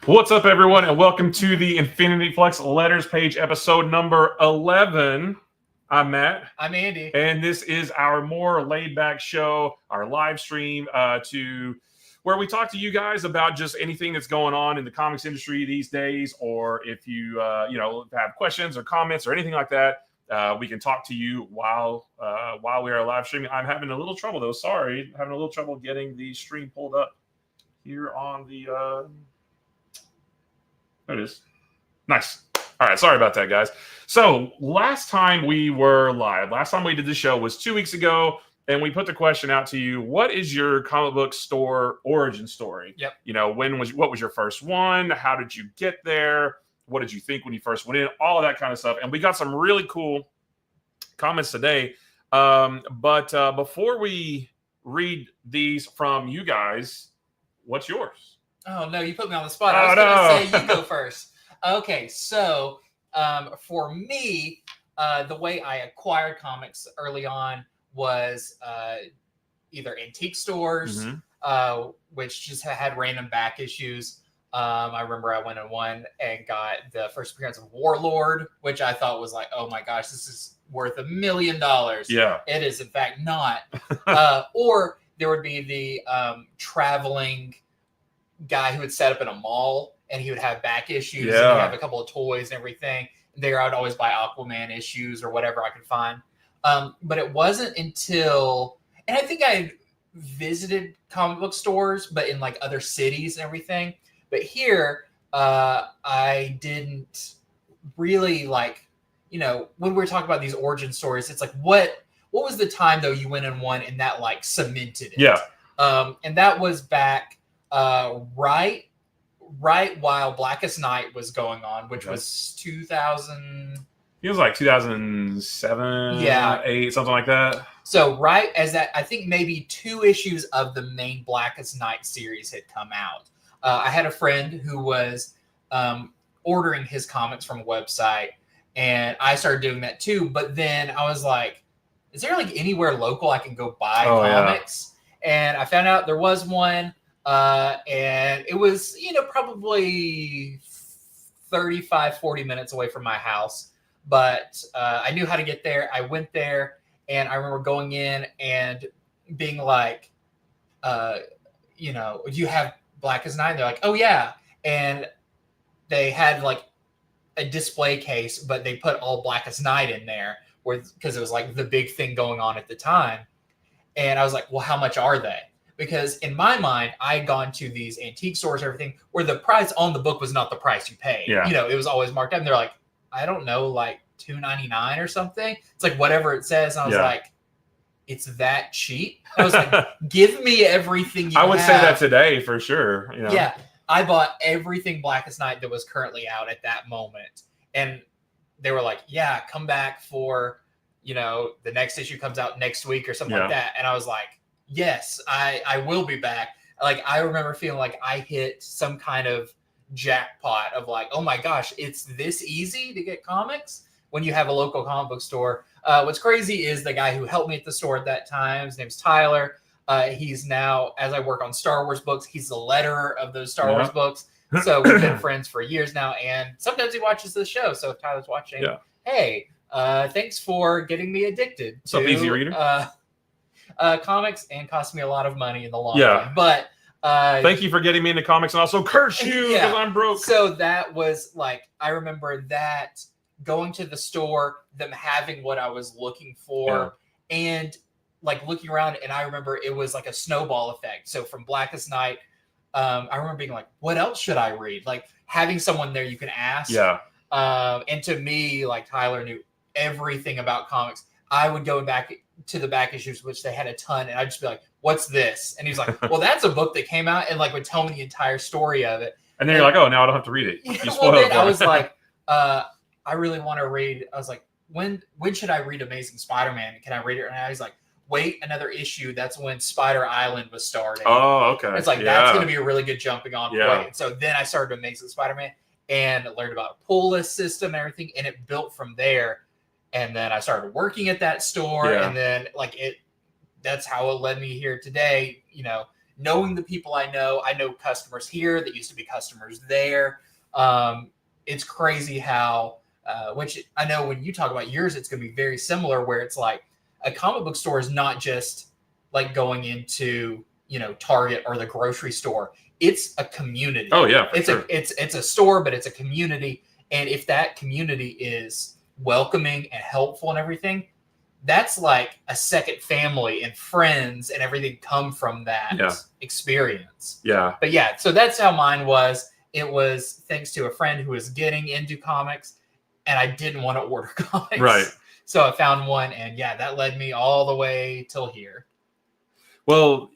What's up, everyone, and welcome to the Infinity Flux Letters Page, episode number 11. I'm Matt. I'm Andy. And this is our more laid-back show, our live stream to where we talk to you guys about just anything that's going on in the comics industry these days, or if you have questions or comments or anything like that, we can talk to you while we are live streaming. I'm having a little trouble, though. Sorry, having a little trouble getting the stream pulled up here on the... There it is. Nice. All right. Sorry about that, guys. So last time we were live, last time we did the show was 2 weeks ago, and we put the question out to you: what is your comic book store origin story? Yep. You know, what was your first one? How did you get there? What did you think when you first went in? All of that kind of stuff. And we got some really cool comments today. But before we read these from you guys, what's yours? Oh, no, you put me on the spot. I was going to say you go first. Okay, so for me, the way I acquired comics early on was either antique stores, which just had random back issues. I remember I went in one and got the first appearance of Warlord, which I thought was like, oh my gosh, this is worth $1 million. Yeah. It is, in fact, not. Or there would be the traveling guy who would set up in a mall and he would have back issues and he'd have a couple of toys and everything. There, I would always buy Aquaman issues or whatever I could find. But it wasn't until, and I think I visited comic book stores, but in like other cities and everything. But here, I didn't really like, you know, when we were talking about these origin stories, it's like, what was the time though you went in one and that like cemented it? Yeah. And that was back right while Blackest Night was going on, which was 2000. It was like 2007, 8, something like that. So right as that, I think maybe 2 issues of the main Blackest Night series had come out. I had a friend who was ordering his comics from a website, and I started doing that too. But then I was like, is there like anywhere local I can go buy comics? Yeah. And I found out there was one. And it was, probably 35, 40 minutes away from my house, but I knew how to get there. I went there, and I remember going in and being like, do you have Blackest Night? And they're like, oh yeah. And they had like a display case, but they put all Blackest Night in there because it was like the big thing going on at the time. And I was like, well, how much are they? Because in my mind, I had gone to these antique stores, everything, where the price on the book was not the price you paid. Yeah. It was always marked up. And they're like, I don't know, like $2.99 or something. It's like whatever it says. And I was like, it's that cheap? I was like, give me everything you have. I would say that today for sure. Yeah. I bought everything Blackest Night that was currently out at that moment. And they were like, yeah, come back for, the next issue comes out next week or something like that. And I was like, yes, I will be back. Like, I remember feeling like I hit some kind of jackpot of like, oh my gosh, it's this easy to get comics when you have a local comic book store. What's crazy is the guy who helped me at the store at that time, his name's Tyler. He's now, as I work on Star Wars books, he's the letterer of those Star Wars books. So we've been friends for years now. And sometimes he watches the show. So if Tyler's watching, hey, thanks for getting me addicted What's up, Easy Reader? Comics, and cost me a lot of money in the long run. But thank you for getting me into comics, and also curse you because I'm broke. So that was like, I remember that going to the store, them having what I was looking for, and like looking around, and I remember it was like a snowball effect. So from Blackest Night, I remember being like, what else should I read? Like having someone there you can ask. Yeah. And to me, like Tyler knew everything about comics. I would go back to the back issues, which they had a ton, and I'd just be like, what's this? And he's like, well, that's a book that came out, and like would tell me the entire story of it. And then you're like, oh, now I don't have to read it. I was like, I really want to read. I was like, when should I read Amazing Spider-Man? Can I read it? And he's like, wait another issue. That's when Spider Island was starting. Oh, okay. It's like, that's going to be a really good jumping on point. And so then I started Amazing Spider-Man and learned about a pull list system and everything, and it built from there. And then I started working at that store, and then like that's how it led me here today, knowing the people I know customers here that used to be customers there. It's crazy how, which I know when you talk about yours, it's going to be very similar, where it's like a comic book store is not just like going into, Target or the grocery store. It's a community. Oh yeah, it's a store, but it's a community. And if that community is welcoming and helpful and everything, that's like a second family, and friends and everything come from that experience. Yeah. But yeah, so that's how mine was. It was thanks to a friend who was getting into comics, and I didn't want to order comics. Right. So I found one, and yeah, that led me all the way till here. Well,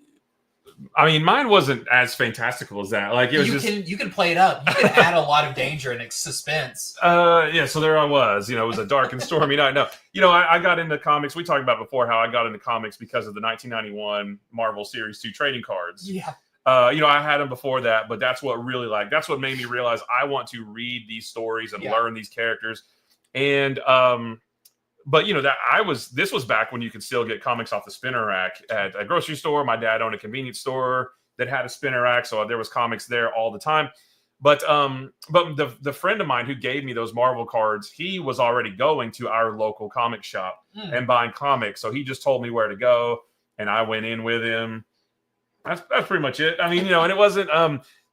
I mean, mine wasn't as fantastical as that. Like, it was you can play it up. You can add a lot of danger and suspense. Yeah. So there I was. It was a dark and stormy night. No, I got into comics. We talked about before how I got into comics because of the 1991 Marvel Series 2 trading cards. Yeah. I had them before that, but that's what made me realize I want to read these stories and learn these characters. And but this was back when you could still get comics off the spinner rack at a grocery store. My dad owned a convenience store that had a spinner rack, so there was comics there all the time. But the friend of mine who gave me those Marvel cards, he was already going to our local comic shop and buying comics. So he just told me where to go, and I went in with him. That's pretty much it. I mean, and it wasn't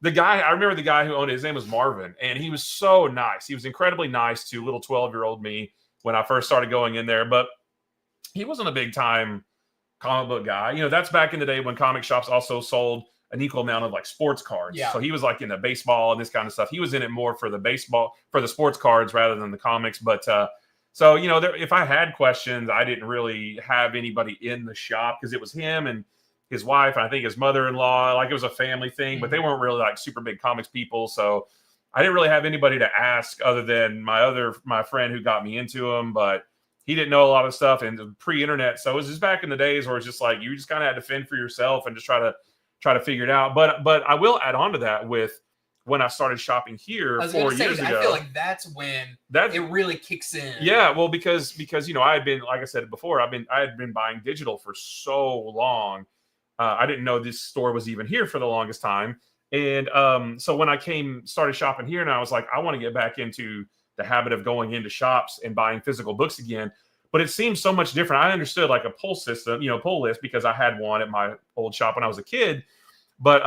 the guy. I remember the guy who owned it. His name was Marvin, and he was so nice. He was incredibly nice to little 12-year-old me when I first started going in there, but he wasn't a big time comic book guy. That's back in the day when comic shops also sold an equal amount of like sports cards. Yeah. So he was like into baseball and this kind of stuff. He was in it more for the sports cards rather than the comics. But so if I had questions, I didn't really have anybody in the shop because it was him and his wife, and I think his mother-in-law. Like, it was a family thing, but they weren't really like super big comics people. So I didn't really have anybody to ask other than my friend who got me into them, but he didn't know a lot of stuff and pre-internet. So it was just back in the days where it's just like, you just kind of had to fend for yourself and just try to figure it out. But I will add on to that with when I started shopping here 4 years ago. I feel like that's when it really kicks in. Yeah. Well, because I had been, like I said before, I had been buying digital for so long. I didn't know this store was even here for the longest time. And so when I started shopping here, and I was like, I want to get back into the habit of going into shops and buying physical books again. But it seems so much different. I understood like a pull system, pull list, because I had one at my old shop when I was a kid. But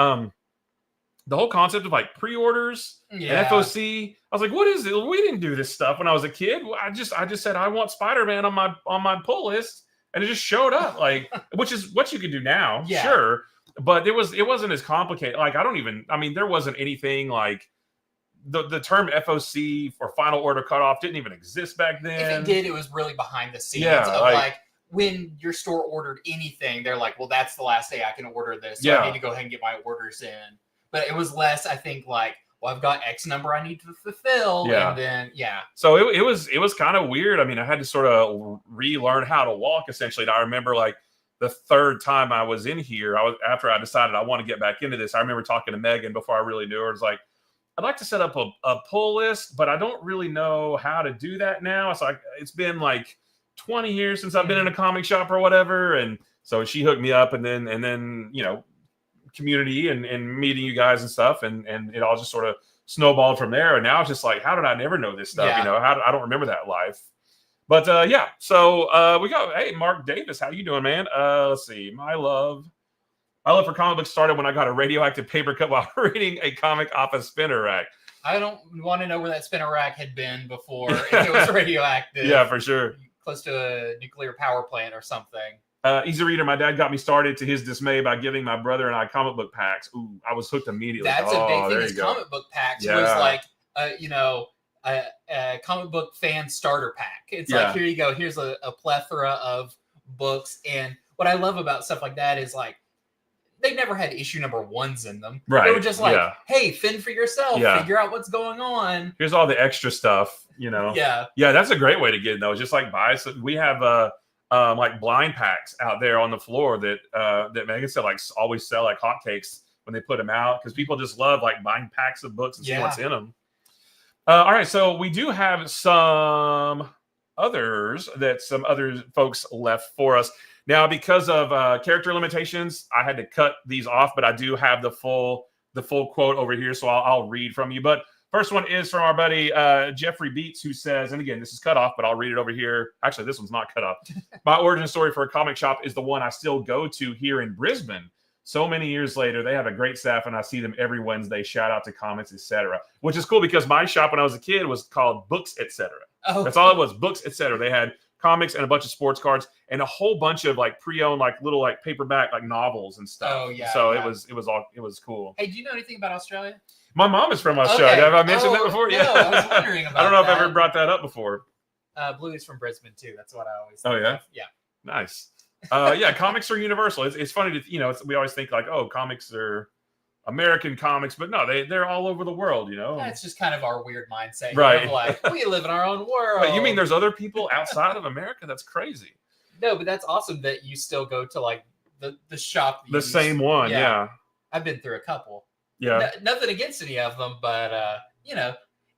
the whole concept of like pre-orders and FOC, I was like, what is it? We didn't do this stuff when I was a kid. I just said, I want Spider-Man on my pull list. And it just showed up, like, which is what you can do now. Yeah. Sure. But it wasn't as complicated. Like, there wasn't anything like the term FOC or final order cutoff didn't even exist back then. If it did, it was really behind the scenes. Yeah, of like when your store ordered anything, they're like, well, that's the last day I can order this. So I need to go ahead and get my orders in. But it was less, I think, like, well, I've got X number I need to fulfill. Yeah. And then, So it was kind of weird. I mean, I had to sort of relearn how to walk, essentially. And I remember, like, the third time I was in here, after I decided I want to get back into this, I remember talking to Megan before I really knew her. It was like, I'd like to set up a pull list, but I don't really know how to do that now. It's like, it's been like 20 years since I've been in a comic shop or whatever. And so she hooked me up, and then community and meeting you guys and stuff, and it all just sort of snowballed from there. And now it's just like, how did I never know this stuff? Yeah. I don't remember that life. But so we got, hey, Mark Davis, how you doing, man? Let's see. My love for comic books started when I got a radioactive paper cut while reading a comic off a spinner rack. I don't want to know where that spinner rack had been before, if it was radioactive. Yeah, for sure. Close to a nuclear power plant or something. Easy reader. My dad got me started, to his dismay, by giving my brother and I comic book packs. Ooh, I was hooked immediately. That's a big thing. Is comic book packs was like, a comic book fan starter pack. It's like, here you go. Here's a plethora of books. And what I love about stuff like that is, like, they never had issue number 1s in them. Right. They were just like, hey, fend for yourself. Yeah. Figure out what's going on. Here's all the extra stuff, Yeah. Yeah, that's a great way to get it, though. Just like buy some. We have like blind packs out there on the floor that Megan said, like, always sell like hotcakes when they put them out, because people just love like buying packs of books and see what's in them. All right, so we do have some other folks left for us. Now, because of character limitations, I had to cut these off, but I do have the full quote over here, so I'll read from you. But first one is from our buddy Jeffrey Beats, who says, and again, this is cut off, but I'll read it over here. Actually, this one's not cut off. My origin story for a comic shop is the one I still go to here in Brisbane. So many years later, they have a great staff, and I see them every Wednesday. Shout out to Comics, etc. Which is cool because my shop when I was a kid was called Books, etc. Oh. That's all it was, Books, etc. They had comics and a bunch of sports cards and a whole bunch of like pre-owned like little like paperback like novels and stuff. Oh yeah. So yeah. it was cool. Hey, do you know anything about Australia? My mom is from Australia. Okay. Have I mentioned that before? No, Yeah. I was wondering about I don't know if that. I've ever brought that up before. Bluey's from Brisbane too. That's what I always Oh think yeah? of. Yeah. Nice. Yeah, comics are universal. It's funny to we always think like, oh, comics are American comics, but no, they're all over the world, Yeah, it's just kind of our weird mindset. Right. Like, we live in our own world. Wait, you mean there's other people outside of America? That's crazy. No, but that's awesome that you still go to like the shop. The same one, yeah. I've been through a couple. Yeah. Nothing against any of them, but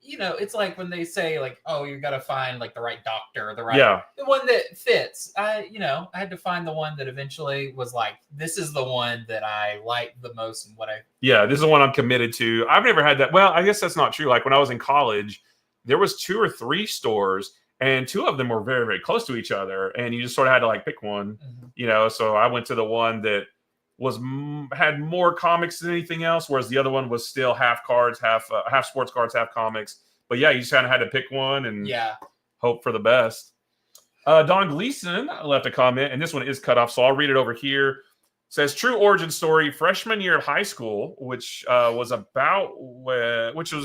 it's like when they say like, oh, you got to find like the right doctor, the one that fits. I had to find the one that eventually was like, this is the one that I like the most and what I. Yeah, this is the one I'm committed to. I've never had that. Well, I guess that's not true. Like when I was in college, there was 2 or 3 stores, and 2 of them were very, very close to each other, and you just sort of had to like pick one. Mm-hmm. So I went to the one that had more comics than anything else, whereas the other one was still half cards, half sports cards, half comics. But yeah, you just kind of had to pick one and hope for the best. Don Gleason left a comment, and this one is cut off, so I'll read it over here. It says, true origin story, freshman year of high school, which was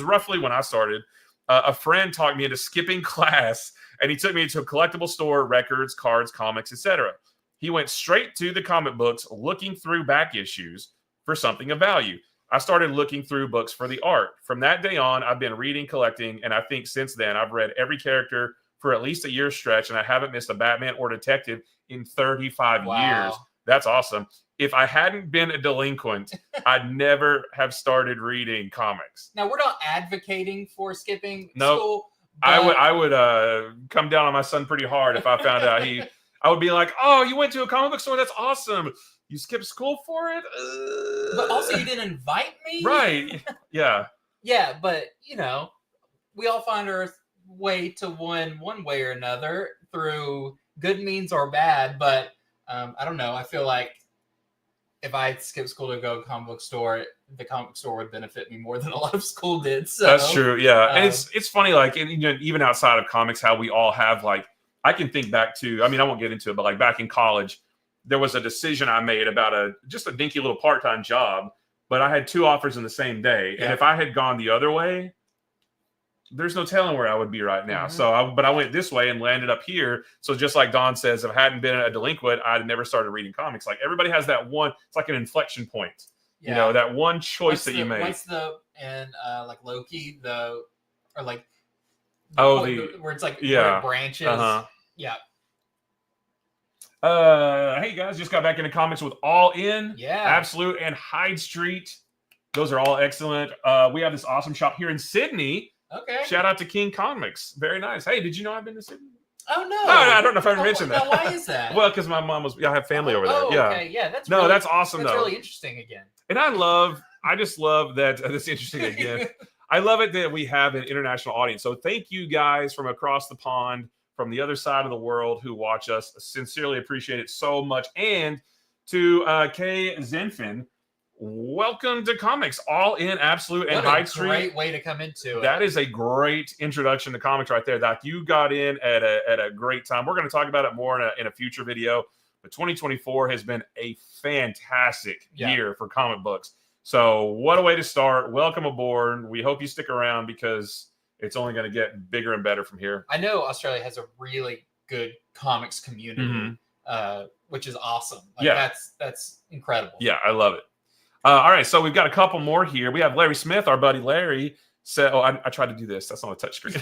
roughly when I started. A friend talked me into skipping class, and he took me to a collectible store, records, cards, comics, etc. He went straight to the comic books, looking through back issues for something of value. I started looking through books for the art. From that day on, I've been reading, collecting, and I think since then I've read every character for at least a year stretch, and I haven't missed a Batman or detective in 35 years. That's awesome. If I hadn't been a delinquent, I'd never have started reading comics. Now, we're not advocating for skipping school. But I would come down on my son pretty hard if I found out I would be like, oh, you went to a comic book store? That's awesome. You skipped school for it? But also you didn't invite me? Right. Yeah. Yeah, but, we all find our way to win one way or another through good means or bad. But I don't know. I feel like if I skipped school to go to a comic book store, the comic book store would benefit me more than a lot of school did. So that's true. Yeah. And it's funny, like, even outside of comics, how we all have like, I can think back to, I won't get into it, but like back in college, there was a decision I made about just a dinky little part-time job, but I had 2 offers in the same day. Yeah. And if I had gone the other way, there's no telling where I would be right now. Mm-hmm. But I went this way and landed up here. So just like Don says, if I hadn't been a delinquent, I'd never started reading comics. Like everybody has that one, it's like an inflection point, that one choice you make. What's like Loki, where it's like where it branches. Uh-huh. Yeah. Hey guys, just got back into comics with All In, Absolute, and Hyde Street. Those are all excellent. We have this awesome shop here in Sydney. Okay. Shout out to King Comics. Very nice. Hey, did you know I've been to Sydney? Oh no. No, I don't know if I ever mentioned that. Why is that? Well, because my mom I have family over there. Yeah. Okay. Yeah, that's awesome. That's though. really interesting again. And I just love that. That's interesting again. I love it that we have an international audience. So thank you guys from across the pond, from the other side of the world who watch us. Sincerely appreciate it so much. And to Kay Zenfin, welcome to Comics, All In, Absolute, and Hyde Street. Great way to come into it. That is a great introduction to comics right there, Doc. You got in at a great time. We're going to talk about it more in a future video. But 2024 has been a fantastic year for comic books. So what a way to start. Welcome aboard. We hope you stick around because it's only going to get bigger and better from here. I know Australia has a really good comics community, which is awesome. That's incredible. Yeah, I love it. All right, so we've got a couple more here. We have Larry Smith, our buddy Larry. I tried to do this. That's not a touch screen.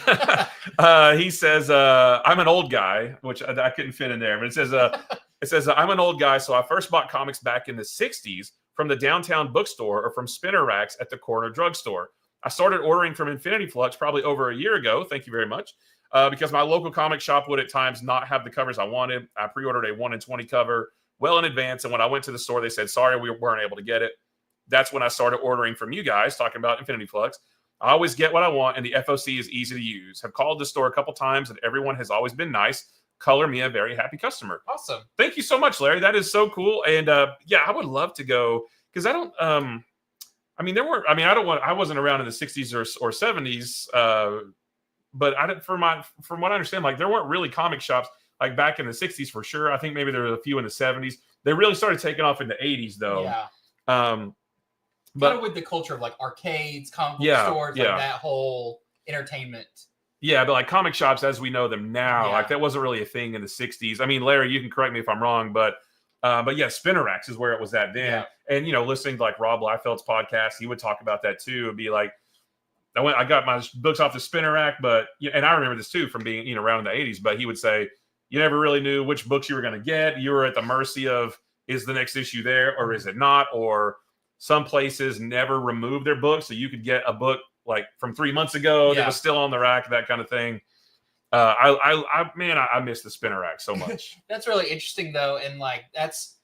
He says, I'm an old guy, which I couldn't fit in there. But it says, I'm an old guy, so I first bought comics back in the 60s from the downtown bookstore or from spinner racks at the corner drugstore. I started ordering from Infinity Flux probably over a year ago. Thank you very much. because my local comic shop would at times not have the covers I wanted. I pre-ordered a 1 in 20 cover well in advance, and when I went to the store, they said, sorry, we weren't able to get it. That's when I started ordering from you guys, talking about Infinity Flux. I always get what I want, and the FOC is easy to use. Have called the store a couple times, and everyone has always been nice. Color me a very happy customer. Awesome. Thank you so much, Larry. That is so cool. And yeah, I would love to go, because I don't I mean, I wasn't around in the 60s or 70s, but from what I understand, like there weren't really comic shops like back in the 60s for sure. I think maybe there were a few in the 70s. They really started taking off in the 80s though. Yeah. But kind of with the culture of like arcades, comic book stores, like that whole entertainment. Yeah, but like comic shops as we know them now, like that wasn't really a thing in the 60s. I mean, Larry, you can correct me if I'm wrong, but yeah, spinner racks is where it was at then. Yeah. And listening to like Rob Liefeld's podcast, he would talk about that too. It'd be like, I got my books off the spinner rack, but and I remember this too from being around in the 80s. But he would say you never really knew which books you were going to get. You were at the mercy of, is the next issue there or is it not? Or some places never removed their books, so you could get a book like from 3 months ago that was still on the rack, that kind of thing. I miss the spinner rack so much. That's really interesting though, and like that's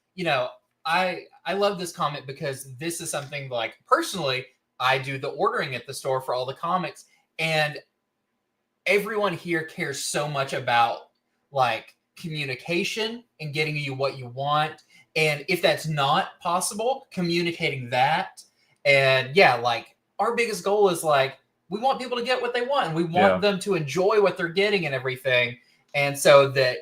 I love this comment because this is something like personally I do the ordering at the store for all the comics, and everyone here cares so much about like communication and getting you what you want. And if that's not possible, communicating that. And yeah, like our biggest goal is like, we want people to get what they want and we want them to enjoy what they're getting and everything. And so that,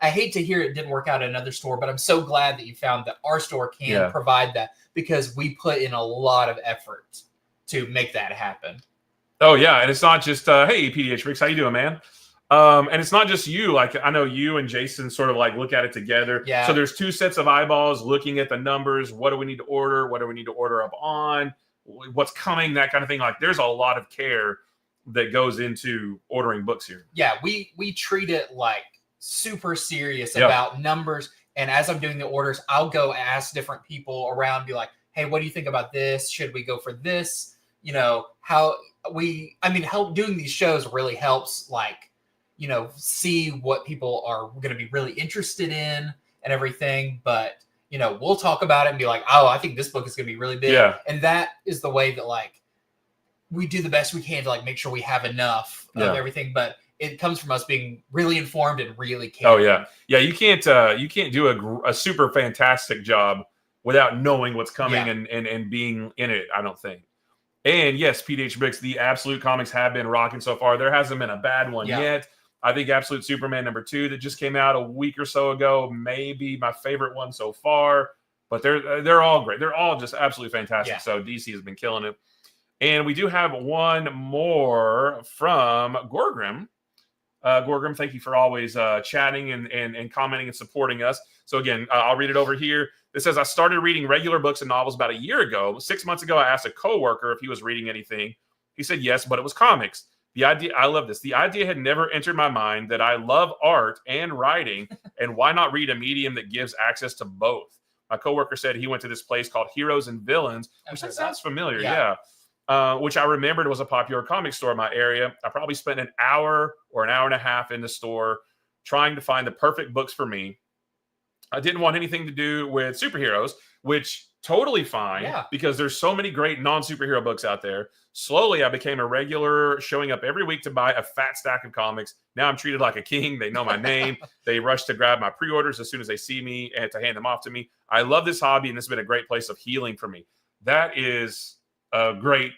I hate to hear it didn't work out at another store, but I'm so glad that you found that our store can provide that because we put in a lot of effort to make that happen. Oh yeah. And it's not just, hey, PDH Bricks, how you doing, man? And it's not just you. Like I know you and Jason sort of like look at it together. Yeah. So there's two sets of eyeballs looking at the numbers. What do we need to order? What do we need to order up on? What's coming? That kind of thing. Like there's a lot of care that goes into ordering books here. Yeah, we treat it like super serious about numbers. And as I'm doing the orders, I'll go ask different people around, be like, hey, what do you think about this? Should we go for this? Help doing these shows really helps like, see what people are going to be really interested in and everything. But, we'll talk about it and be like, oh, I think this book is going to be really big. Yeah. And that is the way that like we do the best we can to like make sure we have enough of everything. But it comes from us being really informed and really caring. Oh yeah. Yeah. You can't do a super fantastic job without knowing what's coming and being in it, I don't think. And yes, PDH Bricks, the Absolute comics have been rocking so far. There hasn't been a bad one yet. I think Absolute Superman #2 that just came out a week or so ago may be my favorite one so far. But they're all great. They're all just absolutely fantastic. Yeah. So DC has been killing it. And we do have one more from Gorgrim. Gorgrim, thank you for always chatting and commenting and supporting us. So again, I'll read it over here. It says, I started reading regular books and novels about a year ago. 6 months ago, I asked a coworker if he was reading anything. He said yes, but it was comics. I love this. The idea had never entered my mind that I love art and writing, and why not read a medium that gives access to both? My coworker said he went to this place called Heroes and Villains, which that sounds familiar, which I remembered was a popular comic store in my area. I probably spent an hour or an hour and a half in the store trying to find the perfect books for me. I didn't want anything to do with superheroes, which totally fine because there's so many great non-superhero books out there. Slowly, I became a regular, showing up every week to buy a fat stack of comics. Now I'm treated like a king. They know my name. They rush to grab my pre-orders as soon as they see me and to hand them off to me. I love this hobby, and this has been a great place of healing for me. That is a great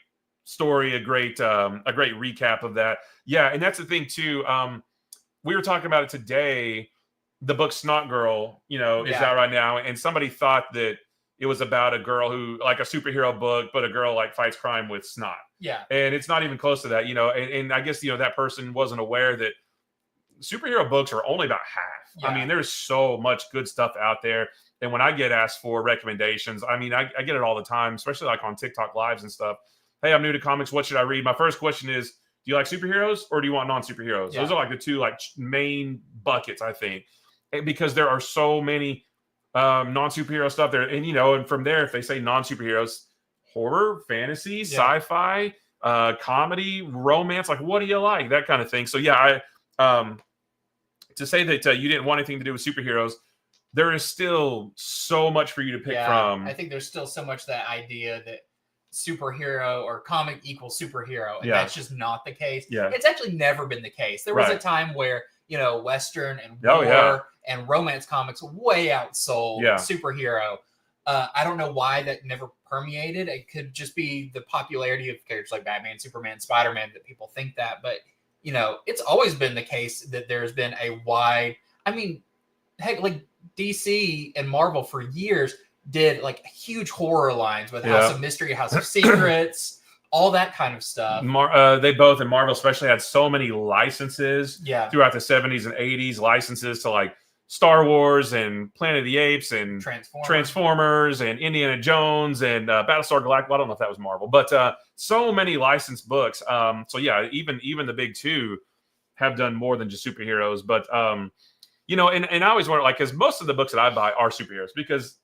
story, a great recap of that. Yeah, and that's the thing too. We were talking about it today. The book Snot Girl, is out right now, and somebody thought that it was about a girl who, like a superhero book, but a girl like fights crime with snot. Yeah, and it's not even close to that, And I guess that person wasn't aware that superhero books are only about half. Yeah. I mean, there's so much good stuff out there. And when I get asked for recommendations, I mean, I get it all the time, especially like on TikTok lives and stuff. Hey, I'm new to comics. What should I read? My first question is, do you like superheroes or do you want non-superheroes? Yeah. Those are like the two like main buckets, I think, because there are so many non-superhero stuff there. And, and from there, if they say non-superheroes, horror, fantasy, sci-fi, comedy, romance, like what do you like? That kind of thing. So yeah, to say that you didn't want anything to do with superheroes, there is still so much for you to pick from. I think there's still so much that idea that superhero or comic equals superhero, and Yeah. that's just not the case. Yeah. It's actually never been the case. There was a Right. time where, you know, Western and Oh, war yeah. and romance comics way outsold Yeah. superhero. I don't know why that never permeated. It could just be the popularity of characters like Batman, Superman, Spider-Man that people think that. But, you know, it's always been the case that there's been a wide, I mean, heck, like DC and Marvel for years did like huge horror lines with House of Mystery, House of Secrets, all that kind of stuff. They both, and Marvel especially, had so many licenses throughout the 70s and 80s, licenses to like Star Wars and Planet of the Apes and Transformers and Indiana Jones and Battlestar Galactica. Well, I don't know if that was Marvel, but so many licensed books. So yeah, even the big two have done more than just superheroes. But you know, and I always wonder, like, because most of the books that I buy are superheroes because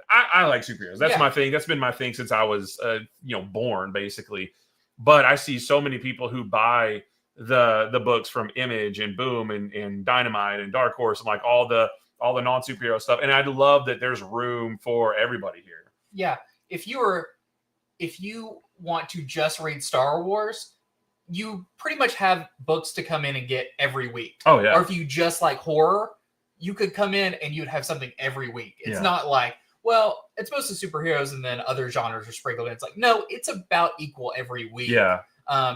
I like superheroes. That's my thing. That's been my thing since I was you know, born, basically. But I see so many people who buy the books from Image and Boom and Dynamite and Dark Horse and like all the non-superhero stuff. And I love that there's room for everybody here. Yeah. If you want to just read Star Wars, you pretty much have books to come in and get every week. Oh yeah. Or if you just like horror, you could come in and you'd have something every week. It's not like, well, it's mostly superheroes and then other genres are sprinkled in. It's like, no, it's about equal every week. Yeah.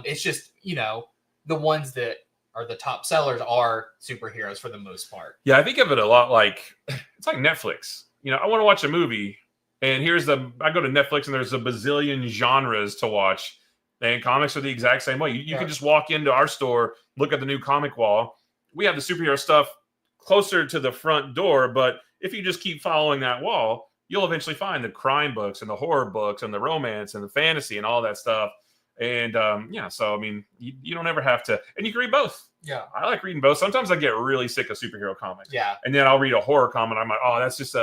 It's just, you know, the ones that are the top sellers are superheroes for the most part. Yeah, I think of it a lot like, it's like Netflix. You know, I want to watch a movie, and I go to Netflix and there's a bazillion genres to watch. And comics are the exact same way. You can just walk into our store, look at the new comic wall. We have the superhero stuff closer to the front door, but if you just keep following that wall, you'll eventually find the crime books and the horror books and the romance and the fantasy and all that stuff. And yeah, so I mean, you don't ever have to, and you can read both. Yeah, I like reading both. Sometimes I get really sick of superhero comics. Yeah, and then I'll read a horror comic. I'm like, oh, that's just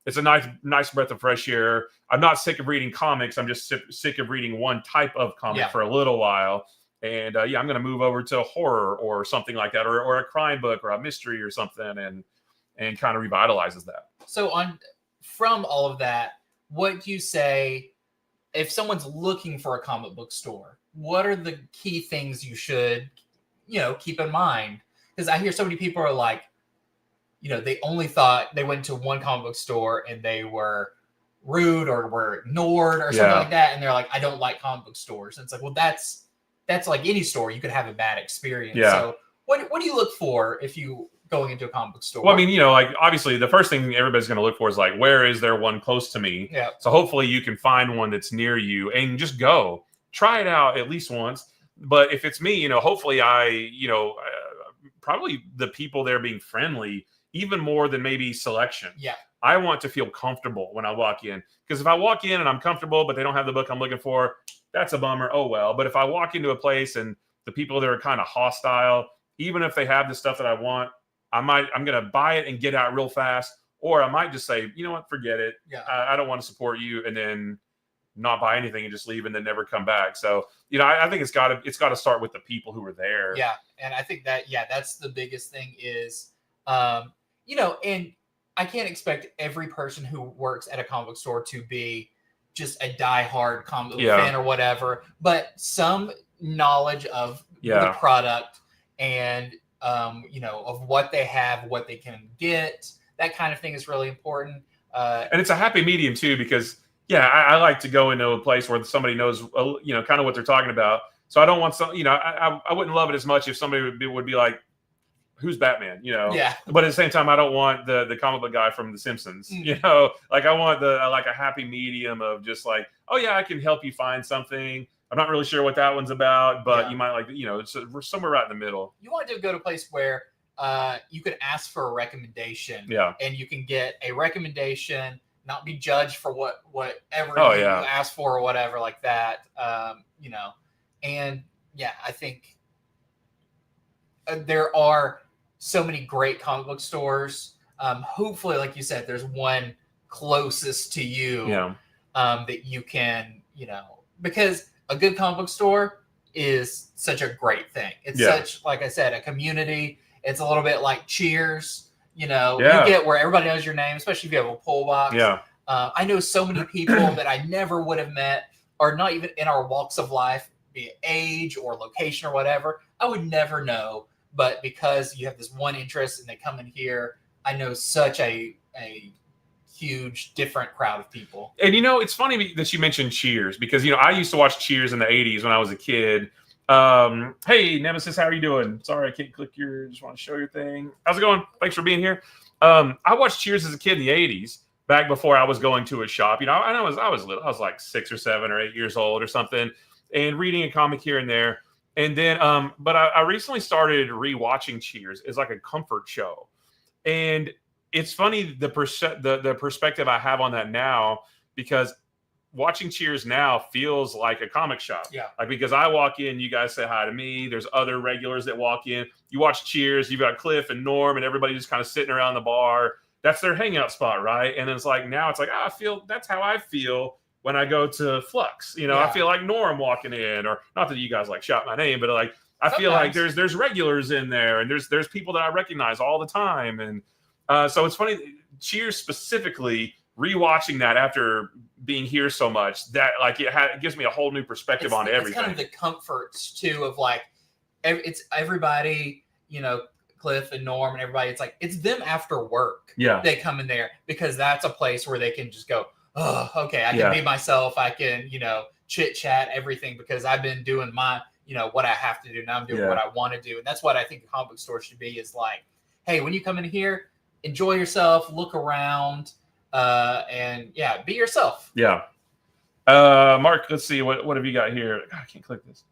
it's a nice breath of fresh air. I'm not sick of reading comics. I'm just sick of reading one type of comic for a little while. And yeah, I'm going to move over to horror or something like that, or a crime book or a mystery or something, and kind of revitalizes that. So from all of that, what do you say if someone's looking for a comic book store? What are the key things you should, you know, keep in mind? Because I hear so many people are like, you know, they only thought they went to one comic book store and they were rude or were ignored or something like that, and they're like, I don't like comic book stores. And it's like, well, that's like any store. You could have a bad experience. Yeah. So what do you look for if you going into a comic book store? Well, I mean, you know, like obviously the first thing everybody's going to look for is like, where is there one close to me? Yeah. So hopefully you can find one that's near you and just go try it out at least once. But if it's me, you know, hopefully probably the people there being friendly, even more than maybe selection. Yeah. I want to feel comfortable when I walk in, because if I walk in and I'm comfortable, but they don't have the book I'm looking for, that's a bummer. Oh, well. But if I walk into a place and the people there are kind of hostile, even if they have the stuff that I want, I'm going to buy it and get out real fast. Or I might just say, you know what, forget it. Yeah. I don't want to support you, and then not buy anything and just leave and then never come back. So, you know, I think it's got to start with the people who are there. Yeah. And I think that, that's the biggest thing is, you know, and I can't expect every person who works at a comic book store to be just a diehard comic book fan or whatever, but some knowledge of the product and, you know, of what they have, what they can get, that kind of thing is really important. And it's a happy medium too, because I like to go into a place where somebody knows, you know, kind of what they're talking about. So I don't want some, you know, I wouldn't love it as much if somebody would be like, who's Batman, you know? Yeah. But at the same time, I don't want the comic book guy from The Simpsons, you know? Like I want like a happy medium of just like, oh yeah, I can help you find something. I'm not really sure what that one's about, but you might like, you know, we're somewhere right in the middle. You want to go to a place where you can ask for a recommendation, and you can get a recommendation, not be judged for whatever you ask for or whatever like that, you know. And I think there are so many great comic book stores. Hopefully, like you said, there's one closest to you that you can, you know, because a good comic book store, is such a great thing. It's Yeah. such, like I said, a community. It's a little bit like Cheers. You know, Yeah. you get where everybody knows your name, especially if you have a pull box. Yeah. I know so many people that I never would have met, or not even in our walks of life, be it age or location or whatever. I would never know, but because you have this one interest and they come in here, I know such a huge, different crowd of people. And you know, it's funny that you mentioned Cheers, because you know I used to watch Cheers in the '80s when I was a kid. Hey, Nemesis, how are you doing? Sorry, I can't click your. Just want to show your thing. How's it going? Thanks for being here. I watched Cheers as a kid in the '80s, back before I was going to a shop. You know, and I was little. I was like 6 or 7 or 8 years old or something, and reading a comic here and there. And then, but I recently started rewatching Cheers as like a comfort show, and it's funny the perspective I have on that now, because watching Cheers now feels like a comic shop. Yeah. Like, because I walk in, you guys say hi to me. There's other regulars that walk in. You watch Cheers, you've got Cliff and Norm and everybody just kind of sitting around the bar. That's their hangout spot, right? And it's like, now it's like, I feel that's how I feel when I go to Flux. You know, Yeah. I feel like Norm walking in, or not that you guys like shout my name, but like I feel like there's regulars in there, and there's people that I recognize all the time. And so it's funny, Cheers specifically, rewatching that after being here so much, that like it gives me a whole new perspective on everything. It's kind of the comforts too of like, it's everybody, you know, Cliff and Norm and everybody. It's like, it's them after work. Yeah. They come in there because that's a place where they can just go, oh, okay, I can be myself. I can, you know, chit chat everything, because I've been doing my, you know, what I have to do. Now I'm doing what I want to do. And that's what I think a comic book store should be, is like, hey, when you come in here, enjoy yourself, look around, and yeah, be yourself. Yeah. Mark, let's see, what have you got here? God, I can't click this.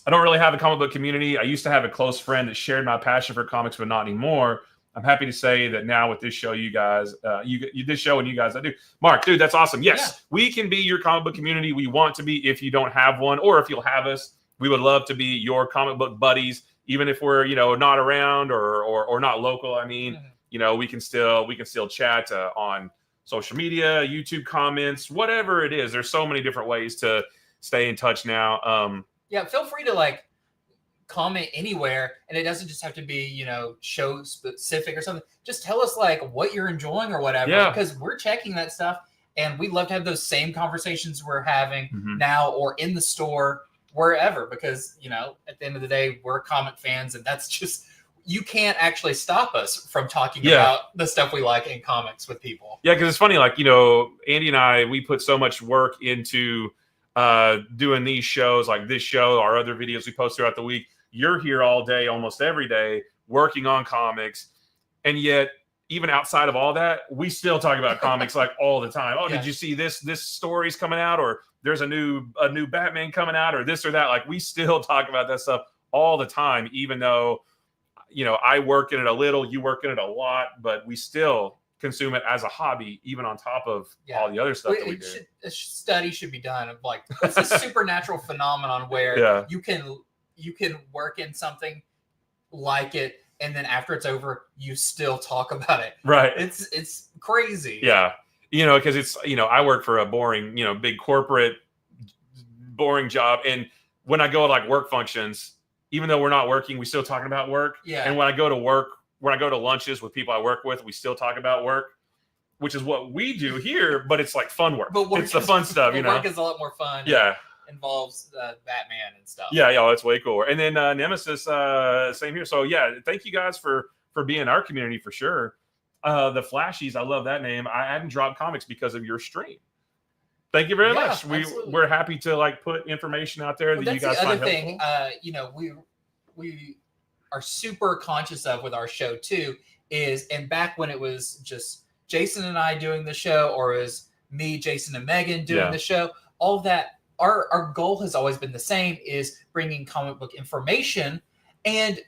I don't really have a comic book community. I used to have a close friend that shared my passion for comics, but not anymore. I'm happy to say that now with this show, you guys, you this show and you guys, I do. Mark, dude, that's awesome. Yes, we can be your comic book community. We want to be, if you don't have one, or if you'll have us, we would love to be your comic book buddies, even if we're, you know, not around or not local. I mean, you know, we can still chat on social media, YouTube comments, whatever it is. There's so many different ways to stay in touch now. Yeah, feel free to like comment anywhere, and it doesn't just have to be, you know, show specific or something. Just tell us like what you're enjoying or whatever, because we're checking that stuff, and we'd love to have those same conversations we're having now, or in the store, wherever, because, you know, at the end of the day, we're comic fans, and that's just, you can't actually stop us from talking about the stuff we like in comics with people. Yeah, because it's funny, like, you know, Andy and I, we put so much work into doing these shows, like this show, our other videos we post throughout the week. You're here all day, almost every day, working on comics, and yet even outside of all that, we still talk about comics like all the time. Oh, did you see this story's coming out, or there's a new Batman coming out, or this or that? Like, we still talk about that stuff all the time, even though, you know, I work in it a little, you work in it a lot, but we still consume it as a hobby, even on top of all the other stuff that we do. A study should be done of like, it's a supernatural phenomenon where you can work in something, like it, and then after it's over, you still talk about it. Right. It's crazy. Yeah. You know, because it's, you know, I work for a boring, you know, big corporate, boring job. And when I go to like work functions, even though we're not working, we still talking about work. Yeah. And when I go to work, when I go to lunches with people I work with, we still talk about work, which is what we do here, but it's like fun work. But it's the fun stuff, you know. Work is a lot more fun. Yeah. Involves Batman and stuff. Yeah, that's way cooler. And then Nemesis, same here. So yeah, thank you guys for being our community for sure. The Flashies, I love that name. I hadn't dropped comics because of your stream. Thank you very much. We're happy to like put information out there that you guys find helpful. Thing, you know, we are super conscious of with our show too is, and back when it was just Jason and I doing the show, or it was me, Jason, and Megan doing the show, all that. Our goal has always been the same, is bringing comic book information. And,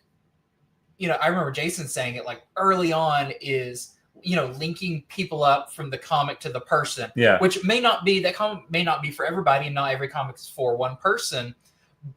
you know, I remember Jason saying it like early on is, you know, linking people up from the comic to the person, which may not be, that comic may not be for everybody, and not every comic is for one person.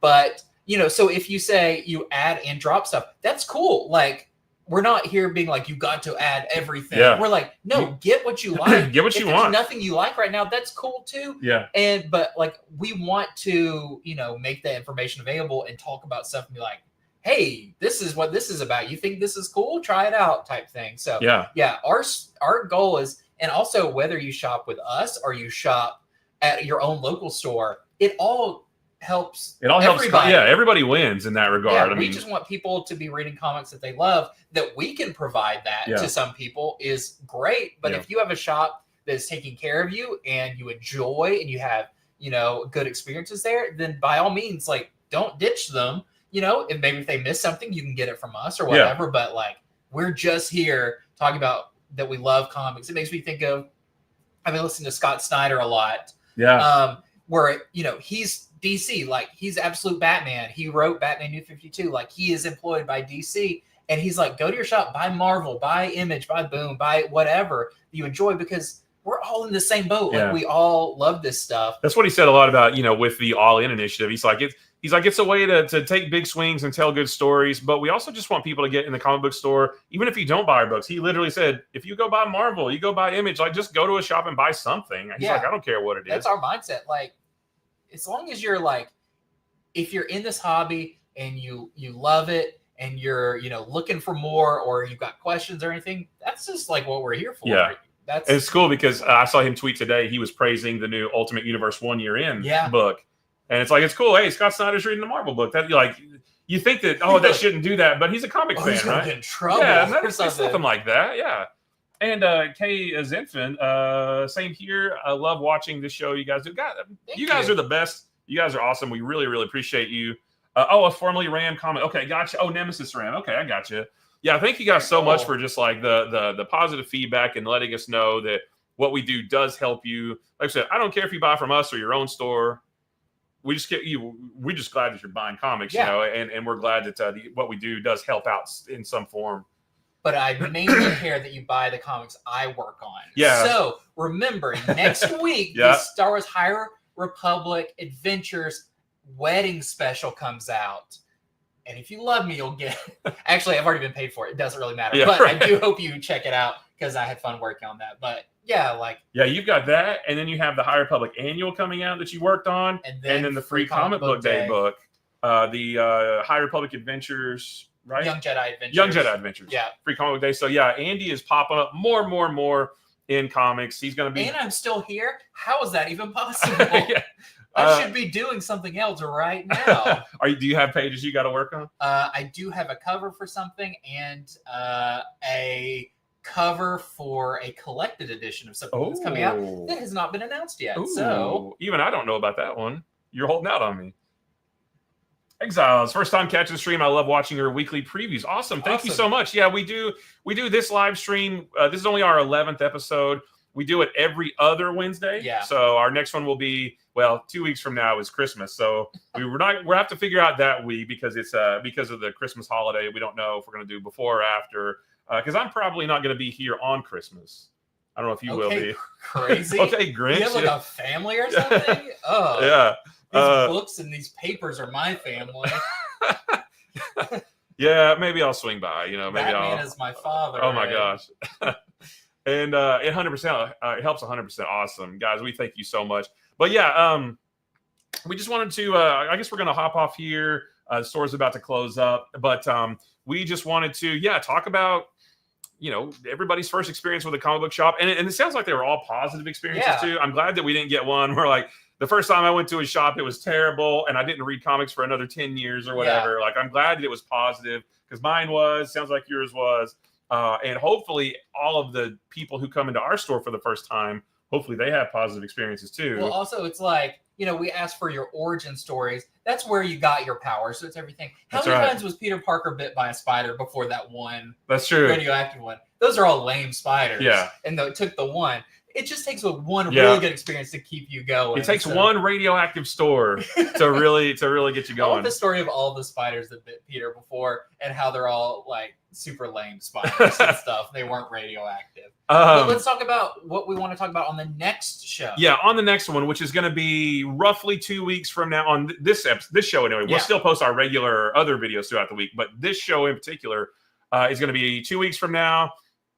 But, you know, so if you say you add and drop stuff, that's cool. Like, we're not here being like, you got to add everything. Yeah. We're like, no, get what you like. Get what you if want. there's nothing you like right now, that's cool too. Yeah. But like, we want to, make that information available and talk about stuff and be like, hey, this is what this is about. You think this is cool? Try it out, type thing. So yeah, our goal is, and also whether you shop with us or you shop at your own local store, it all helps. It all helps. Yeah, everybody wins in that regard. Yeah, we just want people to be reading comics that they love. That we can provide that to some people is great. But if you have a shop that is taking care of you and you enjoy and you have good experiences there, then by all means, like, don't ditch them. If they miss something, you can get it from us or whatever. But like, we're just here talking about that we love comics. It makes me think of, I've been listening to Scott Snyder a lot. Yeah. Where he's DC, like, he's absolute Batman. He wrote Batman New 52. Like, he is employed by DC, and he's like, go to your shop, buy Marvel, buy Image, buy Boom, buy whatever you enjoy, because we're all in the same boat. Like, we all love this stuff. That's what he said a lot about, with the All In initiative. He's like, it's a way to take big swings and tell good stories, but we also just want people to get in the comic book store, even if you don't buy our books. He literally said, if you go buy Marvel, you go buy Image, like, just go to a shop and buy something. He's like, I don't care what it is. That's our mindset. Like, as long as you're like, if you're in this hobby and you love it and you're, looking for more, or you've got questions or anything, that's just like what we're here for. Yeah. It's cool because I saw him tweet today. He was praising the new Ultimate Universe 1 Year In book. And it's like, it's cool. Hey, Scott Snyder's reading the Marvel book. That you think that, that shouldn't do that, but he's a comic fan, he's right? Get in trouble. Yeah, it's something like that. Yeah. And Kay Zenfin, same here. I love watching this show you guys do. You guys are the best. You guys are awesome. We really, really appreciate you. A formerly Ram comment. Okay, gotcha. Oh, Nemesis Ram. Okay, I gotcha. Yeah, thank you guys so much for just like the positive feedback and letting us know that what we do does help you. Like I said, I don't care if you buy from us or your own store. We just get you. We're just glad that you're buying comics, and we're glad that what we do does help out in some form. But I mainly care that you buy the comics I work on. Yeah. So remember, next week, the Star Wars High Republic Adventures wedding special comes out. And if you love me, you'll get actually, I've already been paid for it. It doesn't really matter. Yeah, but right. I do hope you check it out because I had fun working on that. But you've got that, and then you have the High Republic annual coming out that you worked on, and then the free comic book day book, the High Republic Adventures, right? Young Jedi Adventures. Yeah. Free comic book day. So Andy is popping up more and more and more in comics. He's going to be, and I'm still here. How is that even possible? I should be doing something else right now. Do you have pages you got to work on? I do have a cover for something and a cover for a collected edition of something that's coming out that has not been announced yet. Ooh. So even I don't know about that one. You're holding out on me. Exiles, first time catching the stream. I love watching your weekly previews. Awesome. Thank you so much. Yeah, we do this live stream. This is only our 11th episode. We do it every other Wednesday. Yeah. So our next one will be, 2 weeks from now is Christmas. So we'll have to figure out that week because it's because of the Christmas holiday. We don't know if we're going to do before or after. Because I'm probably not going to be here on Christmas. I don't know if you will be. Crazy. Okay, Grinch. You have like a family or something? Oh. Yeah. These books and these papers are my family. Yeah, maybe I'll swing by. Maybe Batman is my father. Oh my gosh. And it 100%, it helps 100%. Awesome, guys. We thank you so much. But we just wanted to. I guess we're gonna hop off here. The store's about to close up, but we just wanted to, talk about everybody's first experience with a comic book shop, and it sounds like they were all positive experiences too. I'm glad that we didn't get one where like the first time I went to a shop it was terrible, and I didn't read comics for another 10 years or whatever. Like I'm glad that it was positive because mine was. Sounds like yours was. And hopefully all of the people who come into our store for the first time, hopefully they have positive experiences too. Well, also it's like, we asked for your origin stories. That's where you got your power. So it's everything. How many times was Peter Parker bit by a spider before that one? That's true. Radioactive one. Those are all lame spiders. Yeah. And it took the one. It just takes one really good experience to keep you going. It takes one radioactive store to really get you going. I love the story of all the spiders that bit Peter before and how they're all like super lame spiders and stuff. They weren't radioactive. But let's talk about what we want to talk about on the next show. Yeah, on the next one, which is going to be roughly 2 weeks from now on this show anyway. We'll still post our regular other videos throughout the week, but this show in particular, is going to be 2 weeks from now.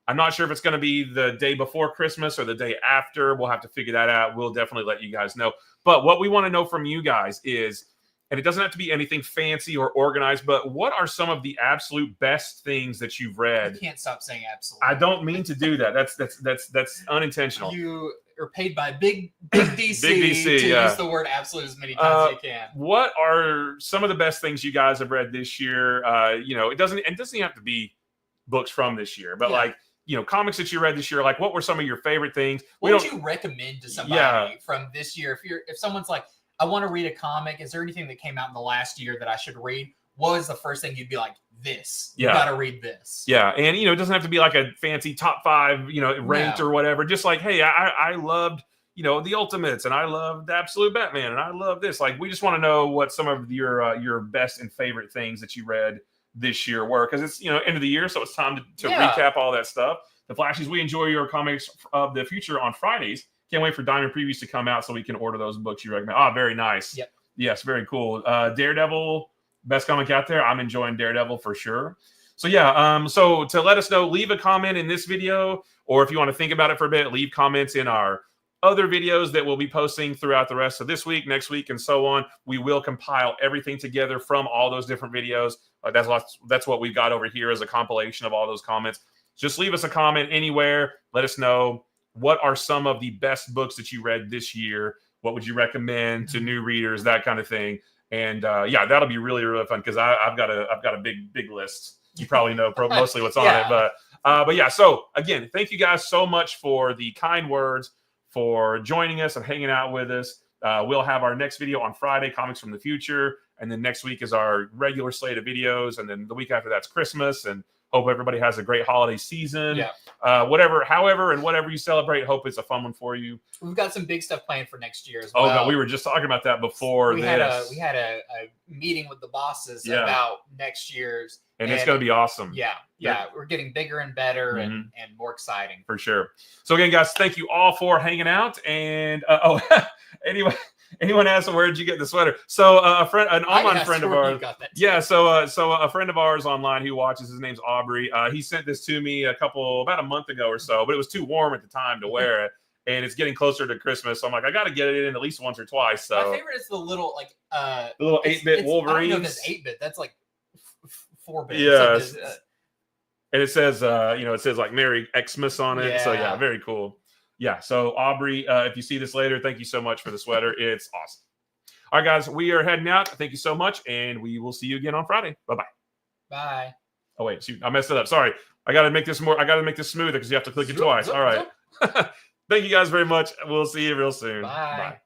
I'm not sure if it's going to be the day before Christmas or the day after. We'll have to figure that out. We'll definitely let you guys know. But what we want to know from you guys is, and it doesn't have to be anything fancy or organized, but what are some of the absolute best things that you've read? You can't stop saying absolute. I don't mean to do that. That's unintentional. You are paid by big DC, to use the word absolute as many times as you can. What are some of the best things you guys have read this year? It doesn't have to be books from this year, but like, comics that you read this year. Like, what were some of your favorite things? What would you recommend to somebody from this year? If someone's like, I want to read a comic, is there anything that came out in the last year that I should read? What is the first thing you'd be like, this? You got to read this. Yeah. And, it doesn't have to be like a fancy top 5, ranked or whatever. Just like, hey, I loved, the Ultimates, and I loved Absolute Batman, and I love this. Like, we just want to know what some of your best and favorite things that you read this year were, because it's, end of the year. So it's time to recap all that stuff. The Flashies, we enjoy your comics of the future on Fridays. Can't wait for Diamond Previews to come out so we can order those books you recommend. Oh, very nice. Yep. Yes, very cool. Daredevil, best comic out there. I'm enjoying Daredevil for sure. So yeah, so to let us know, leave a comment in this video, or if you want to think about it for a bit, leave comments in our other videos that we'll be posting throughout the rest of this week, next week, and so on. We will compile everything together from all those different videos. That's what we've got over here as a compilation of all those comments. Just leave us a comment anywhere. Let us know, what are some of the best books that you read this year? What would you recommend to new readers? That kind of thing. And that'll be really, really fun, because I've got a big list. You probably know mostly what's on it, but yeah. So again, thank you guys so much for the kind words, for joining us and hanging out with us. We'll have our next video on Friday, Comics from the Future, and then next week is our regular slate of videos, and then the week after that's Christmas. And hope everybody has a great holiday season. Yeah. Whatever you celebrate, hope it's a fun one for you. We've got some big stuff planned for next year as well. Oh, God, we were just talking about that before. We had a meeting with the bosses about next year's. And it's going to be awesome. Yeah. We're getting bigger and better and more exciting. For sure. So again, guys, thank you all for hanging out. And anyway, anyone asked, where did you get the sweater? So an online friend of ours. Yeah. So a friend of ours online who watches, his name's Aubrey. He sent this to me about a month ago or so, but it was too warm at the time to wear it. And it's getting closer to Christmas, so I'm like, I got to get it in at least once or twice. So my favorite is the little the little 8-bit Wolverines. I don't know if that's 8-bit. That's like 4-bit. Yes. And it says, like Merry Xmas on it. So yeah, very cool. Yeah. So Aubrey, if you see this later, thank you so much for the sweater. It's awesome. All right, guys, we are heading out. Thank you so much, and we will see you again on Friday. Bye-bye. Bye. Oh wait, shoot, I messed it up. Sorry. I got to make this smoother because you have to click it twice. All right. Thank you guys very much. We'll see you real soon. Bye.